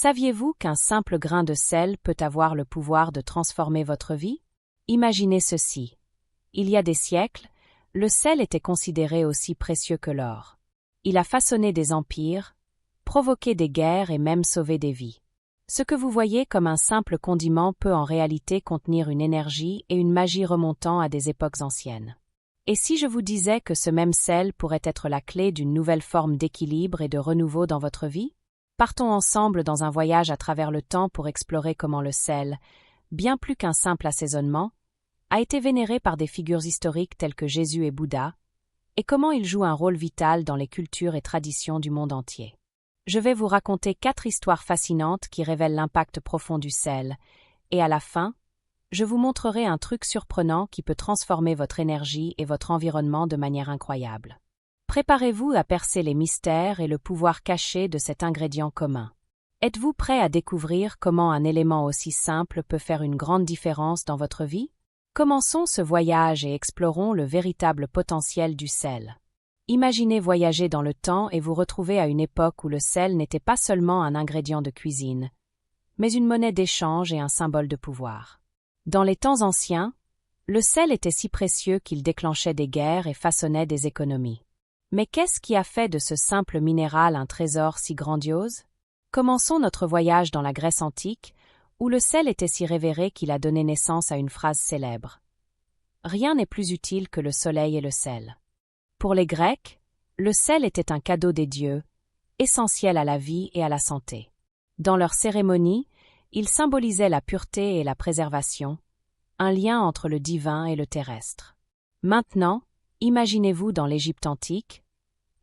Saviez-vous qu'un simple grain de sel peut avoir le pouvoir de transformer votre vie? Imaginez ceci. Il y a des siècles, le sel était considéré aussi précieux que l'or. Il a façonné des empires, provoqué des guerres et même sauvé des vies. Ce que vous voyez comme un simple condiment peut en réalité contenir une énergie et une magie remontant à des époques anciennes. Et si je vous disais que ce même sel pourrait être la clé d'une nouvelle forme d'équilibre et de renouveau dans votre vie? Partons ensemble dans un voyage à travers le temps pour explorer comment le sel, bien plus qu'un simple assaisonnement, a été vénéré par des figures historiques telles que Jésus et Bouddha, et comment il joue un rôle vital dans les cultures et traditions du monde entier. Je vais vous raconter 4 histoires fascinantes qui révèlent l'impact profond du sel, et à la fin, je vous montrerai un truc surprenant qui peut transformer votre énergie et votre environnement de manière incroyable. Préparez-vous à percer les mystères et le pouvoir caché de cet ingrédient commun. Êtes-vous prêt à découvrir comment un élément aussi simple peut faire une grande différence dans votre vie? Commençons ce voyage et explorons le véritable potentiel du sel. Imaginez voyager dans le temps et vous retrouver à une époque où le sel n'était pas seulement un ingrédient de cuisine, mais une monnaie d'échange et un symbole de pouvoir. Dans les temps anciens, le sel était si précieux qu'il déclenchait des guerres et façonnait des économies. Mais qu'est-ce qui a fait de ce simple minéral un trésor si grandiose? Commençons notre voyage dans la Grèce antique, où le sel était si révéré qu'il a donné naissance à une phrase célèbre. Rien n'est plus utile que le soleil et le sel. Pour les Grecs, le sel était un cadeau des dieux, essentiel à la vie et à la santé. Dans leurs cérémonies, il symbolisait la pureté et la préservation, un lien entre le divin et le terrestre. Maintenant, imaginez-vous dans l'Égypte antique,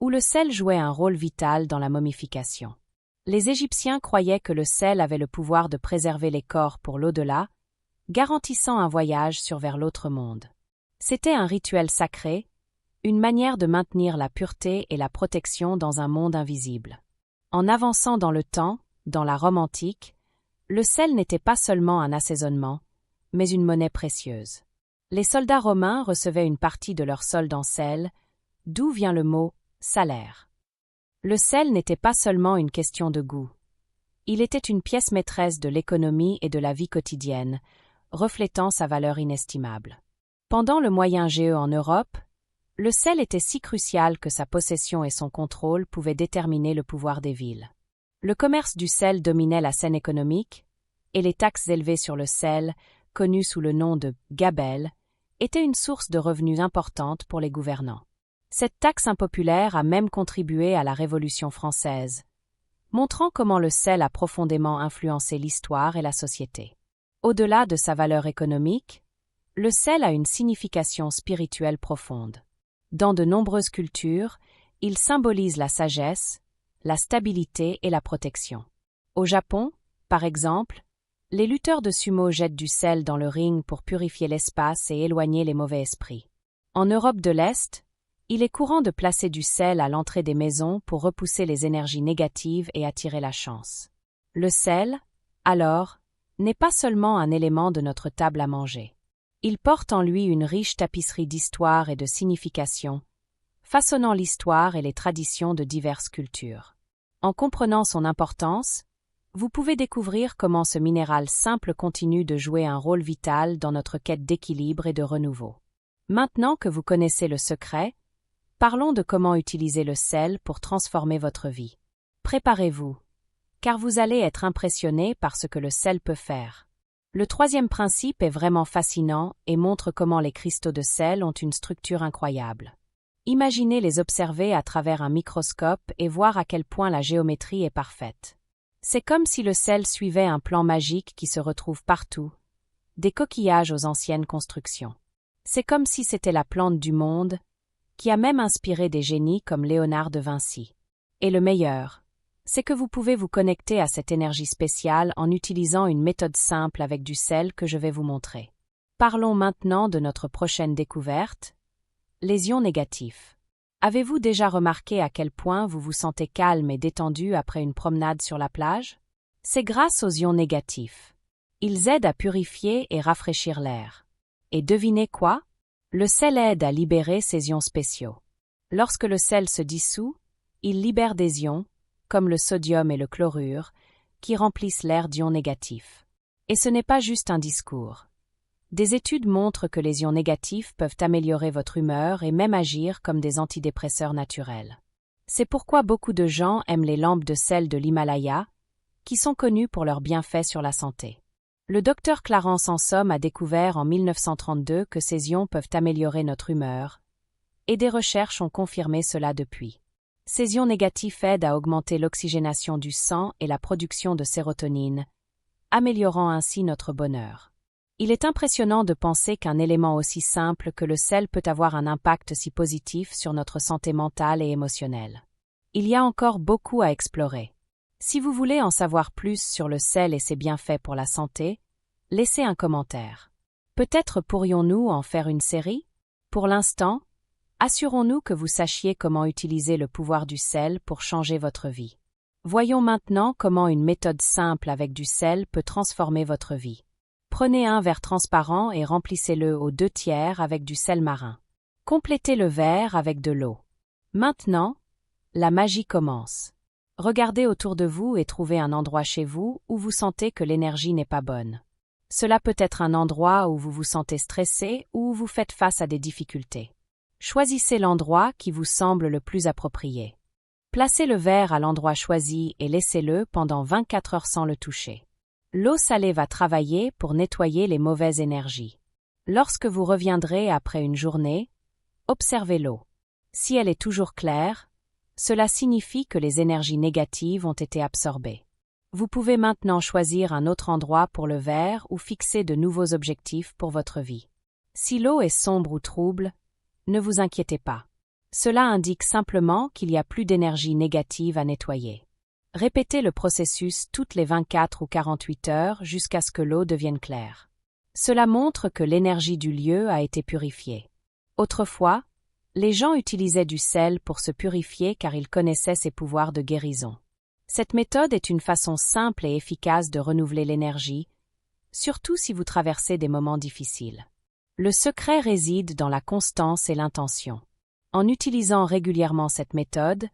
où le sel jouait un rôle vital dans la momification. Les Égyptiens croyaient que le sel avait le pouvoir de préserver les corps pour l'au-delà, garantissant un voyage vers l'autre monde. C'était un rituel sacré, une manière de maintenir la pureté et la protection dans un monde invisible. En avançant dans le temps, dans la Rome antique, le sel n'était pas seulement un assaisonnement, mais une monnaie précieuse. Les soldats romains recevaient une partie de leur solde en sel, d'où vient le mot « salaire ». Le sel n'était pas seulement une question de goût. Il était une pièce maîtresse de l'économie et de la vie quotidienne, reflétant sa valeur inestimable. Pendant le Moyen Âge en Europe, le sel était si crucial que sa possession et son contrôle pouvaient déterminer le pouvoir des villes. Le commerce du sel dominait la scène économique, et les taxes élevées sur le sel, connues sous le nom de gabelle, étaient une source de revenus importante pour les gouvernants. Cette taxe impopulaire a même contribué à la Révolution française, montrant comment le sel a profondément influencé l'histoire et la société. Au-delà de sa valeur économique, le sel a une signification spirituelle profonde. Dans de nombreuses cultures, il symbolise la sagesse, la stabilité et la protection. Au Japon, par exemple, les lutteurs de sumo jettent du sel dans le ring pour purifier l'espace et éloigner les mauvais esprits. En Europe de l'Est, il est courant de placer du sel à l'entrée des maisons pour repousser les énergies négatives et attirer la chance. Le sel, alors, n'est pas seulement un élément de notre table à manger. Il porte en lui une riche tapisserie d'histoire et de signification, façonnant l'histoire et les traditions de diverses cultures. En comprenant son importance, vous pouvez découvrir comment ce minéral simple continue de jouer un rôle vital dans notre quête d'équilibre et de renouveau. Maintenant que vous connaissez le secret, parlons de comment utiliser le sel pour transformer votre vie. Préparez-vous, car vous allez être impressionné par ce que le sel peut faire. Le troisième principe est vraiment fascinant et montre comment les cristaux de sel ont une structure incroyable. Imaginez les observer à travers un microscope et voir à quel point la géométrie est parfaite. C'est comme si le sel suivait un plan magique qui se retrouve partout, des coquillages aux anciennes constructions. C'est comme si c'était la plante du monde, qui a même inspiré des génies comme Léonard de Vinci. Et le meilleur, c'est que vous pouvez vous connecter à cette énergie spéciale en utilisant une méthode simple avec du sel que je vais vous montrer. Parlons maintenant de notre prochaine découverte, les ions négatifs. Avez-vous déjà remarqué à quel point vous vous sentez calme et détendu après une promenade sur la plage? C'est grâce aux ions négatifs. Ils aident à purifier et rafraîchir l'air. Et devinez quoi? Le sel aide à libérer ces ions spéciaux. Lorsque le sel se dissout, il libère des ions, comme le sodium et le chlorure, qui remplissent l'air d'ions négatifs. Et ce n'est pas juste un discours. Des études montrent que les ions négatifs peuvent améliorer votre humeur et même agir comme des antidépresseurs naturels. C'est pourquoi beaucoup de gens aiment les lampes de sel de l'Himalaya, qui sont connues pour leurs bienfaits sur la santé. Le docteur Clarence Ansom a découvert en 1932 que ces ions peuvent améliorer notre humeur, et des recherches ont confirmé cela depuis. Ces ions négatifs aident à augmenter l'oxygénation du sang et la production de sérotonine, améliorant ainsi notre bonheur. Il est impressionnant de penser qu'un élément aussi simple que le sel peut avoir un impact si positif sur notre santé mentale et émotionnelle. Il y a encore beaucoup à explorer. Si vous voulez en savoir plus sur le sel et ses bienfaits pour la santé, laissez un commentaire. Peut-être pourrions-nous en faire une série? Pour l'instant, assurons-nous que vous sachiez comment utiliser le pouvoir du sel pour changer votre vie. Voyons maintenant comment une méthode simple avec du sel peut transformer votre vie. Prenez un verre transparent et remplissez-le aux 2/3 avec du sel marin. Complétez le verre avec de l'eau. Maintenant, la magie commence. Regardez autour de vous et trouvez un endroit chez vous où vous sentez que l'énergie n'est pas bonne. Cela peut être un endroit où vous vous sentez stressé ou où vous faites face à des difficultés. Choisissez l'endroit qui vous semble le plus approprié. Placez le verre à l'endroit choisi et laissez-le pendant 24 heures sans le toucher. L'eau salée va travailler pour nettoyer les mauvaises énergies. Lorsque vous reviendrez après une journée, observez l'eau. Si elle est toujours claire, cela signifie que les énergies négatives ont été absorbées. Vous pouvez maintenant choisir un autre endroit pour le verre ou fixer de nouveaux objectifs pour votre vie. Si l'eau est sombre ou trouble, ne vous inquiétez pas. Cela indique simplement qu'il y a plus d'énergie négative à nettoyer. Répétez le processus toutes les 24 ou 48 heures jusqu'à ce que l'eau devienne claire. Cela montre que l'énergie du lieu a été purifiée. Autrefois, les gens utilisaient du sel pour se purifier car ils connaissaient ses pouvoirs de guérison. Cette méthode est une façon simple et efficace de renouveler l'énergie, surtout si vous traversez des moments difficiles. Le secret réside dans la constance et l'intention. En utilisant régulièrement cette méthode,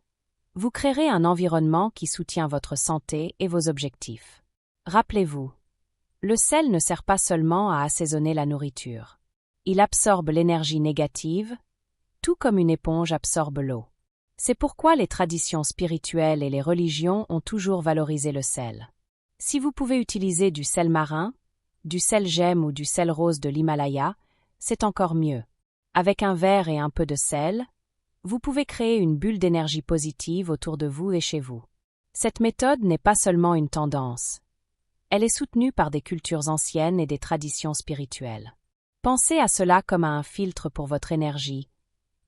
vous créerez un environnement qui soutient votre santé et vos objectifs. Rappelez-vous, le sel ne sert pas seulement à assaisonner la nourriture. Il absorbe l'énergie négative, tout comme une éponge absorbe l'eau. C'est pourquoi les traditions spirituelles et les religions ont toujours valorisé le sel. Si vous pouvez utiliser du sel marin, du sel gemme ou du sel rose de l'Himalaya, c'est encore mieux. Avec un verre et un peu de sel, vous pouvez créer une bulle d'énergie positive autour de vous et chez vous. Cette méthode n'est pas seulement une tendance. Elle est soutenue par des cultures anciennes et des traditions spirituelles. Pensez à cela comme à un filtre pour votre énergie,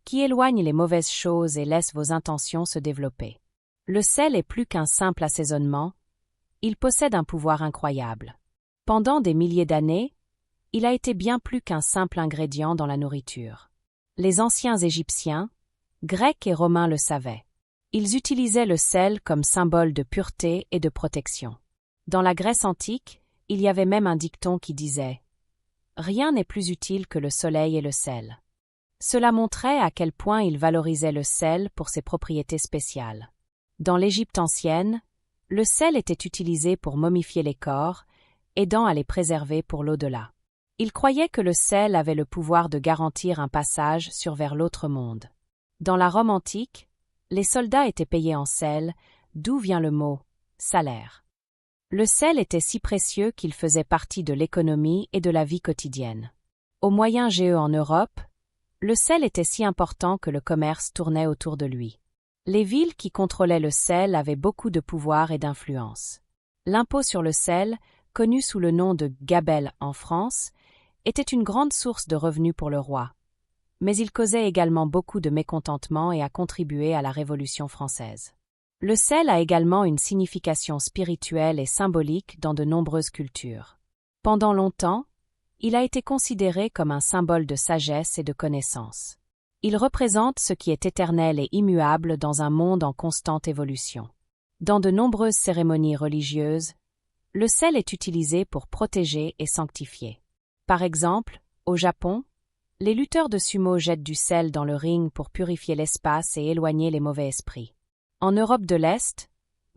qui éloigne les mauvaises choses et laisse vos intentions se développer. Le sel est plus qu'un simple assaisonnement, il possède un pouvoir incroyable. Pendant des milliers d'années, il a été bien plus qu'un simple ingrédient dans la nourriture. Les anciens Égyptiens, Grecs et Romains le savaient. Ils utilisaient le sel comme symbole de pureté et de protection. Dans la Grèce antique, il y avait même un dicton qui disait « Rien n'est plus utile que le soleil et le sel ». Cela montrait à quel point ils valorisaient le sel pour ses propriétés spéciales. Dans l'Égypte ancienne, le sel était utilisé pour momifier les corps, aidant à les préserver pour l'au-delà. Ils croyaient que le sel avait le pouvoir de garantir un passage vers l'autre monde. Dans la Rome antique, les soldats étaient payés en sel, d'où vient le mot « salaire ». Le sel était si précieux qu'il faisait partie de l'économie et de la vie quotidienne. Au Moyen-Âge en Europe, le sel était si important que le commerce tournait autour de lui. Les villes qui contrôlaient le sel avaient beaucoup de pouvoir et d'influence. L'impôt sur le sel, connu sous le nom de gabelle en France, était une grande source de revenus pour le roi. Mais il causait également beaucoup de mécontentement et a contribué à la Révolution française. Le sel a également une signification spirituelle et symbolique dans de nombreuses cultures. Pendant longtemps, il a été considéré comme un symbole de sagesse et de connaissance. Il représente ce qui est éternel et immuable dans un monde en constante évolution. Dans de nombreuses cérémonies religieuses, le sel est utilisé pour protéger et sanctifier. Par exemple, au Japon, les lutteurs de sumo jettent du sel dans le ring pour purifier l'espace et éloigner les mauvais esprits. En Europe de l'Est,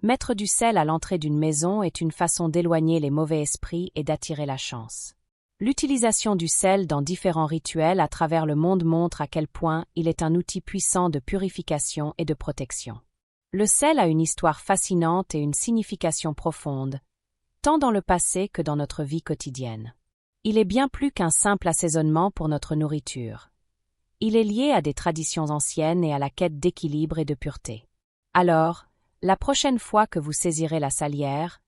Mettre du sel à l'entrée d'une maison est une façon d'éloigner les mauvais esprits et d'attirer la chance. L'utilisation du sel dans différents rituels à travers le monde montre à quel point il est un outil puissant de purification et de protection. Le sel a une histoire fascinante et une signification profonde, tant dans le passé que dans notre vie quotidienne. Il est bien plus qu'un simple assaisonnement pour notre nourriture. Il est lié à des traditions anciennes et à la quête d'équilibre et de pureté. Alors, la prochaine fois que vous saisirez la salière,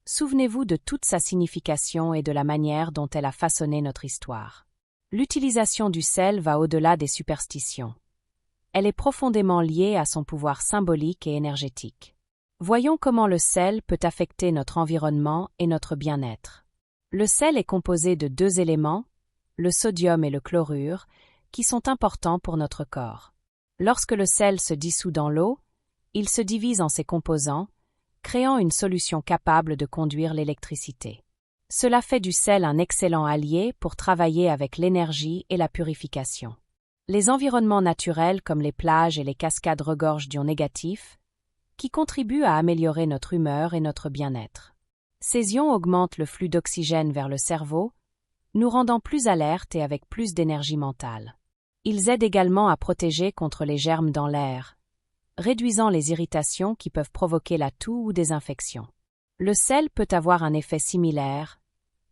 souvenez-vous de toute sa signification et de la manière dont elle a façonné notre histoire. L'utilisation du sel va au-delà des superstitions. Elle est profondément liée à son pouvoir symbolique et énergétique. Voyons comment le sel peut affecter notre environnement et notre bien-être. Le sel est composé de 2 éléments, le sodium et le chlorure, qui sont importants pour notre corps. Lorsque le sel se dissout dans l'eau, il se divise en ses composants, créant une solution capable de conduire l'électricité. Cela fait du sel un excellent allié pour travailler avec l'énergie et la purification. Les environnements naturels comme les plages et les cascades regorgent d'ions négatifs, qui contribuent à améliorer notre humeur et notre bien-être. Ces ions augmentent le flux d'oxygène vers le cerveau, nous rendant plus alertes et avec plus d'énergie mentale. Ils aident également à protéger contre les germes dans l'air, réduisant les irritations qui peuvent provoquer la toux ou des infections. Le sel peut avoir un effet similaire,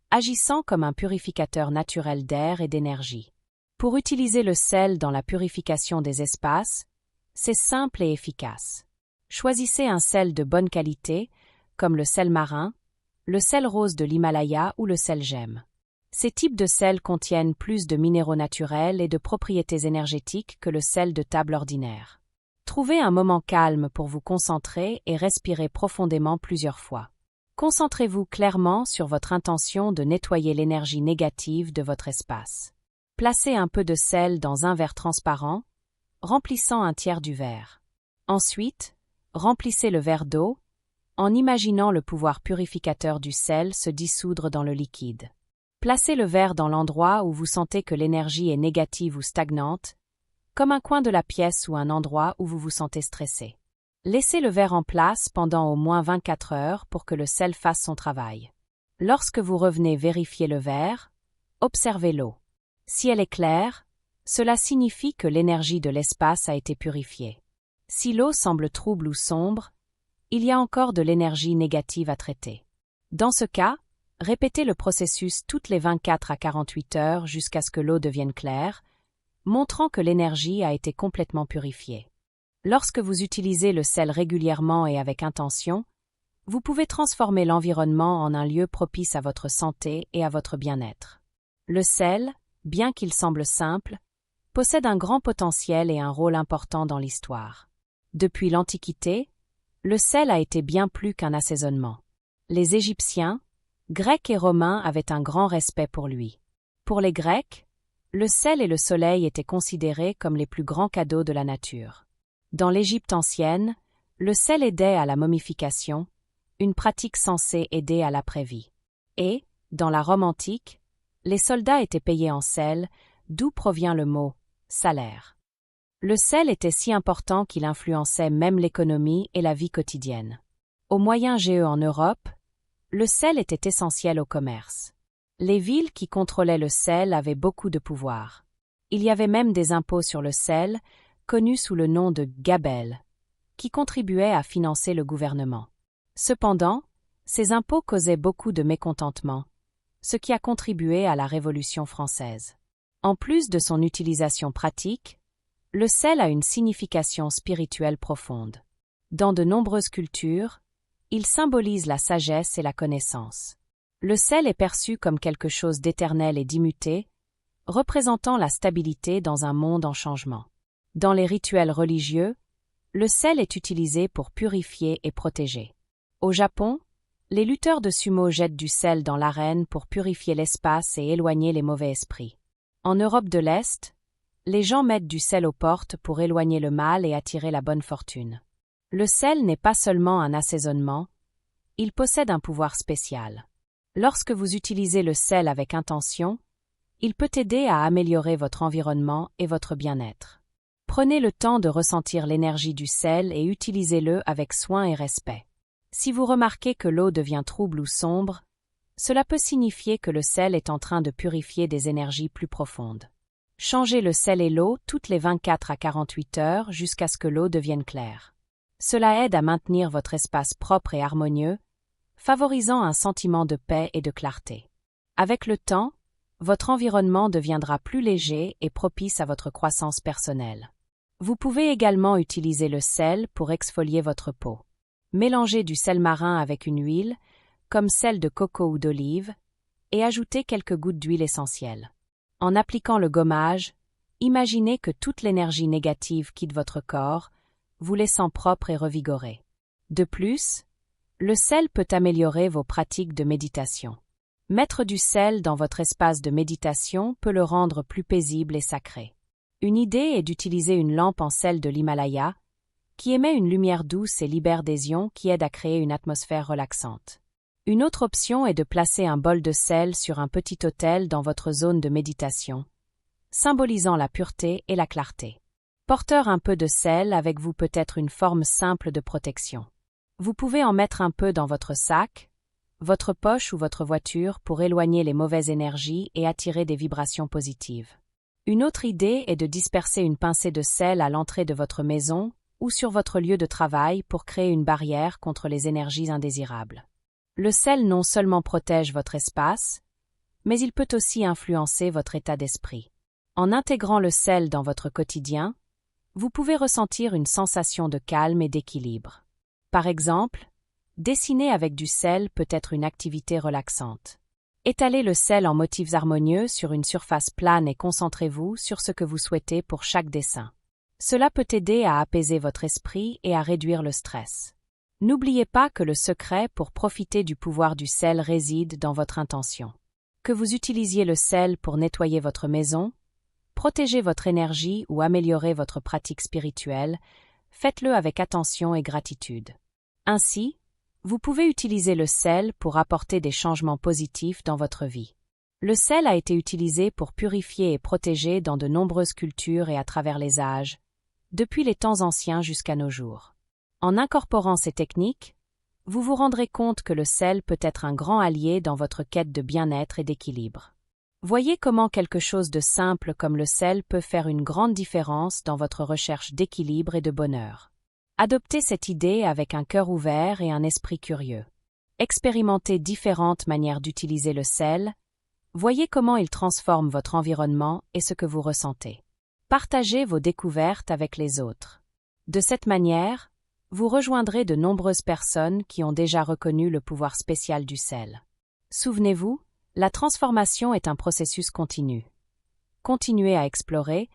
agissant comme un purificateur naturel d'air et d'énergie. Pour utiliser le sel dans la purification des espaces, c'est simple et efficace. Choisissez un sel de bonne qualité, comme le sel marin, le sel rose de l'Himalaya ou le sel gemme. Ces types de sel contiennent plus de minéraux naturels et de propriétés énergétiques que le sel de table ordinaire. Trouvez un moment calme pour vous concentrer et respirez profondément plusieurs fois. Concentrez-vous clairement sur votre intention de nettoyer l'énergie négative de votre espace. Placez un peu de sel dans un verre transparent, remplissant un tiers du verre. Ensuite, remplissez le verre d'eau, en imaginant le pouvoir purificateur du sel se dissoudre dans le liquide. Placez le verre dans l'endroit où vous sentez que l'énergie est négative ou stagnante, comme un coin de la pièce ou un endroit où vous vous sentez stressé. Laissez le verre en place pendant au moins 24 heures pour que le sel fasse son travail. Lorsque vous revenez vérifier le verre, observez l'eau. Si elle est claire, cela signifie que l'énergie de l'espace a été purifiée. Si l'eau semble trouble ou sombre, il y a encore de l'énergie négative à traiter. Dans ce cas, répétez le processus toutes les 24 à 48 heures jusqu'à ce que l'eau devienne claire, montrant que l'énergie a été complètement purifiée. Lorsque vous utilisez le sel régulièrement et avec intention, vous pouvez transformer l'environnement en un lieu propice à votre santé et à votre bien-être. Le sel, bien qu'il semble simple, possède un grand potentiel et un rôle important dans l'histoire. Depuis l'Antiquité, le sel a été bien plus qu'un assaisonnement. Les Égyptiens, Grecs et Romains avaient un grand respect pour lui. Pour les Grecs, le sel et le soleil étaient considérés comme les plus grands cadeaux de la nature. Dans l'Égypte ancienne, le sel aidait à la momification, une pratique censée aider à l'après-vie. Et, dans la Rome antique, les soldats étaient payés en sel, d'où provient le mot « salaire ». Le sel était si important qu'il influençait même l'économie et la vie quotidienne. Au Moyen-Âge en Europe, le sel était essentiel au commerce. Les villes qui contrôlaient le sel avaient beaucoup de pouvoir. Il y avait même des impôts sur le sel, connus sous le nom de gabelle, qui contribuaient à financer le gouvernement. Cependant, ces impôts causaient beaucoup de mécontentement, ce qui a contribué à la Révolution française. En plus de son utilisation pratique, le sel a une signification spirituelle profonde. Dans de nombreuses cultures, il symbolise la sagesse et la connaissance. Le sel est perçu comme quelque chose d'éternel et d'immuté, représentant la stabilité dans un monde en changement. Dans les rituels religieux, le sel est utilisé pour purifier et protéger. Au Japon, les lutteurs de sumo jettent du sel dans l'arène pour purifier l'espace et éloigner les mauvais esprits. En Europe de l'Est, les gens mettent du sel aux portes pour éloigner le mal et attirer la bonne fortune. Le sel n'est pas seulement un assaisonnement, il possède un pouvoir spécial. Lorsque vous utilisez le sel avec intention, il peut aider à améliorer votre environnement et votre bien-être. Prenez le temps de ressentir l'énergie du sel et utilisez-le avec soin et respect. Si vous remarquez que l'eau devient trouble ou sombre, cela peut signifier que le sel est en train de purifier des énergies plus profondes. Changez le sel et l'eau toutes les 24 à 48 heures jusqu'à ce que l'eau devienne claire. Cela aide à maintenir votre espace propre et harmonieux, favorisant un sentiment de paix et de clarté. Avec le temps, votre environnement deviendra plus léger et propice à votre croissance personnelle. Vous pouvez également utiliser le sel pour exfolier votre peau. Mélangez du sel marin avec une huile, comme celle de coco ou d'olive, et ajoutez quelques gouttes d'huile essentielle. En appliquant le gommage, imaginez que toute l'énergie négative quitte votre corps, vous laissant propre et revigoré. De plus, le sel peut améliorer vos pratiques de méditation. Mettre du sel dans votre espace de méditation peut le rendre plus paisible et sacré. Une idée est d'utiliser une lampe en sel de l'Himalaya, qui émet une lumière douce et libère des ions qui aident à créer une atmosphère relaxante. Une autre option est de placer un bol de sel sur un petit autel dans votre zone de méditation, symbolisant la pureté et la clarté. Porteur un peu de sel avec vous peut être une forme simple de protection. Vous pouvez en mettre un peu dans votre sac, votre poche ou votre voiture pour éloigner les mauvaises énergies et attirer des vibrations positives. Une autre idée est de disperser une pincée de sel à l'entrée de votre maison ou sur votre lieu de travail pour créer une barrière contre les énergies indésirables. Le sel non seulement protège votre espace, mais il peut aussi influencer votre état d'esprit. En intégrant le sel dans votre quotidien, vous pouvez ressentir une sensation de calme et d'équilibre. Par exemple, dessiner avec du sel peut être une activité relaxante. Étalez le sel en motifs harmonieux sur une surface plane et concentrez-vous sur ce que vous souhaitez pour chaque dessin. Cela peut aider à apaiser votre esprit et à réduire le stress. N'oubliez pas que le secret pour profiter du pouvoir du sel réside dans votre intention. Que vous utilisiez le sel pour nettoyer votre maison, protéger votre énergie ou améliorer votre pratique spirituelle, faites-le avec attention et gratitude. Ainsi, vous pouvez utiliser le sel pour apporter des changements positifs dans votre vie. Le sel a été utilisé pour purifier et protéger dans de nombreuses cultures et à travers les âges, depuis les temps anciens jusqu'à nos jours. En incorporant ces techniques, vous vous rendrez compte que le sel peut être un grand allié dans votre quête de bien-être et d'équilibre. Voyez comment quelque chose de simple comme le sel peut faire une grande différence dans votre recherche d'équilibre et de bonheur. Adoptez cette idée avec un cœur ouvert et un esprit curieux. Expérimentez différentes manières d'utiliser le sel, voyez comment il transforme votre environnement et ce que vous ressentez. Partagez vos découvertes avec les autres. De cette manière, vous rejoindrez de nombreuses personnes qui ont déjà reconnu le pouvoir spécial du sel. Souvenez-vous, la transformation est un processus continu. Continuez à explorer,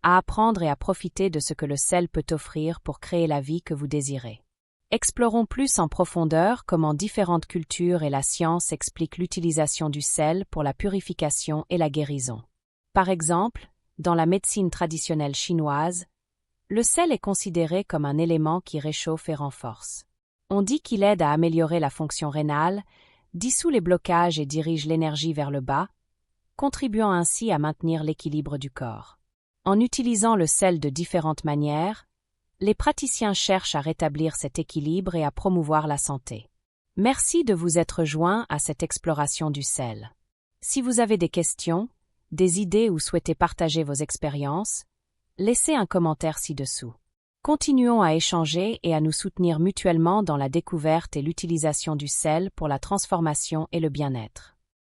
à apprendre et à profiter de ce que le sel peut offrir pour créer la vie que vous désirez. Explorons plus en profondeur comment différentes cultures et la science expliquent l'utilisation du sel pour la purification et la guérison. Par exemple, dans la médecine traditionnelle chinoise, le sel est considéré comme un élément qui réchauffe et renforce. On dit qu'il aide à améliorer la fonction rénale, dissout les blocages et dirige l'énergie vers le bas, contribuant ainsi à maintenir l'équilibre du corps. En utilisant le sel de différentes manières, les praticiens cherchent à rétablir cet équilibre et à promouvoir la santé. Merci de vous être joints à cette exploration du sel. Si vous avez des questions, des idées ou souhaitez partager vos expériences, laissez un commentaire ci-dessous. Continuons à échanger et à nous soutenir mutuellement dans la découverte et l'utilisation du sel pour la transformation et le bien-être.